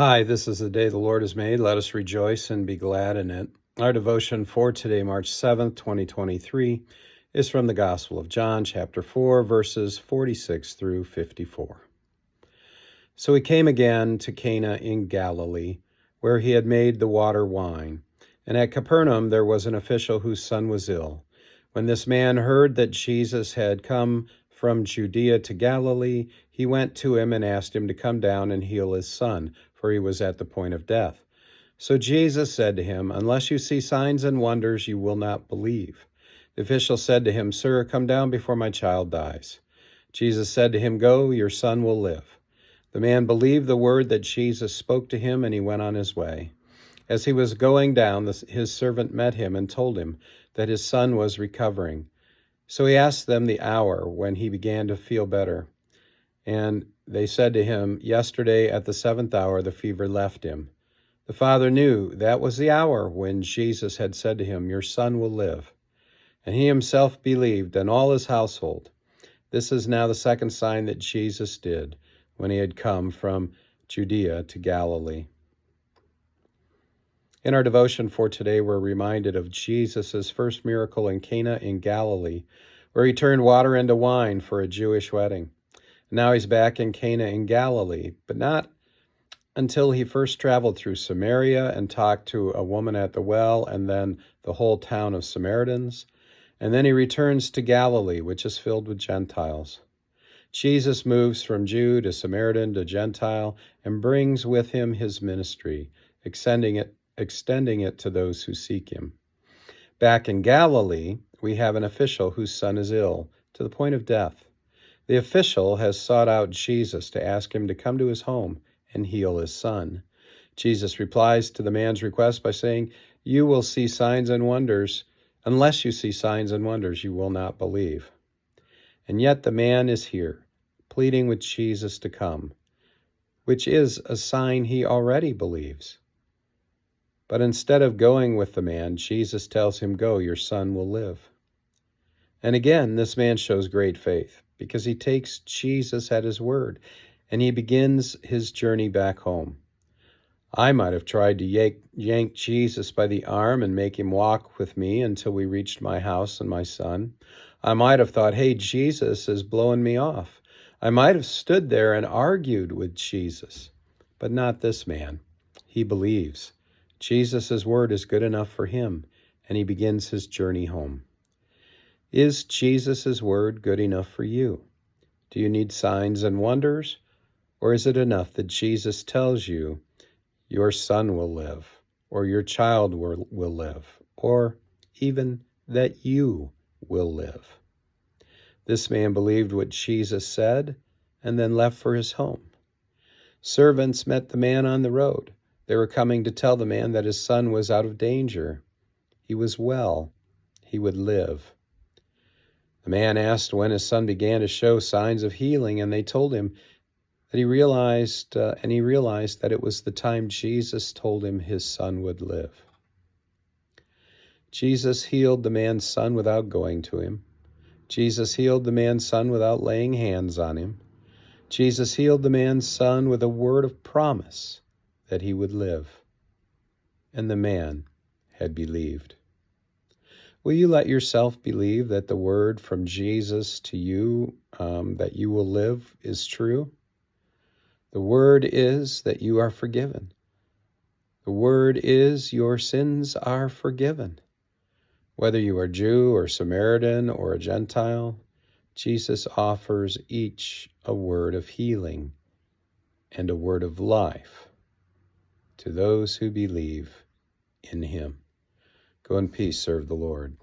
Hi, this is the day the Lord has made. Let us rejoice and be glad in it. Our devotion for today, March 7th, 2023, is from the Gospel of John, chapter 4, verses 46 through 54. So he came again to Cana in Galilee, where he had made the water wine. And at Capernaum there was an official whose son was ill. When this man heard that Jesus had come from Judea to Galilee, he went to him and asked him to come down and heal his son, for he was at the point of death. So Jesus said to him, "Unless you see signs and wonders, you will not believe." The official said to him, "Sir, come down before my child dies." Jesus said to him, "Go, your son will live." The man believed the word that Jesus spoke to him, and he went on his way. As he was going down, his servant met him and told him that his son was recovering. So he asked them the hour when he began to feel better. And they said to him, "Yesterday at the 7th hour the fever left him." The father knew that was the hour when Jesus had said to him, "Your son will live." And he himself believed, and all his household. This is now the second sign that Jesus did when he had come from Judea to Galilee. In our devotion for today, we're reminded of Jesus' first miracle in Cana in Galilee, where he turned water into wine for a Jewish wedding. Now he's back in Cana in Galilee, but not until he first traveled through Samaria and talked to a woman at the well, and then the whole town of Samaritans. And then he returns to Galilee, which is filled with Gentiles. Jesus moves from Jew to Samaritan to Gentile and brings with him his ministry, extending it to those who seek him. Back in Galilee, we have an official whose son is ill, to the point of death. The official has sought out Jesus to ask him to come to his home and heal his son. Jesus replies to the man's request by saying, "You will see signs and wonders. Unless you see signs and wonders, you will not believe." And yet the man is here, pleading with Jesus to come, which is a sign he already believes. But instead of going with the man, Jesus tells him, "Go, your son will live." And again, this man shows great faith because he takes Jesus at his word, and he begins his journey back home. I might have tried to yank Jesus by the arm and make him walk with me until we reached my house and my son. I might have thought, "Hey, Jesus is blowing me off." I might have stood there and argued with Jesus, but not this man. He believes. Jesus' word is good enough for him, and he begins his journey home. Is Jesus' word good enough for you? Do you need signs and wonders? Or is it enough that Jesus tells you your son will live, or your child will live, or even that you will live? This man believed what Jesus said and then left for his home. Servants met the man on the road. They were coming to tell the man that his son was out of danger. He was well. He would live. The man asked when his son began to show signs of healing, and they told him that he realized that it was the time Jesus told him his son would live. Jesus healed the man's son without going to him. Jesus healed the man's son without laying hands on him. Jesus healed the man's son with a word of promise that he would live. And the man had believed. Will you let yourself believe that the word from Jesus to you, that you will live, is true? The word is that you are forgiven. The word is your sins are forgiven. Whether you are Jew or Samaritan or a Gentile, Jesus offers each a word of healing and a word of life to those who believe in him. Go in peace, serve the Lord.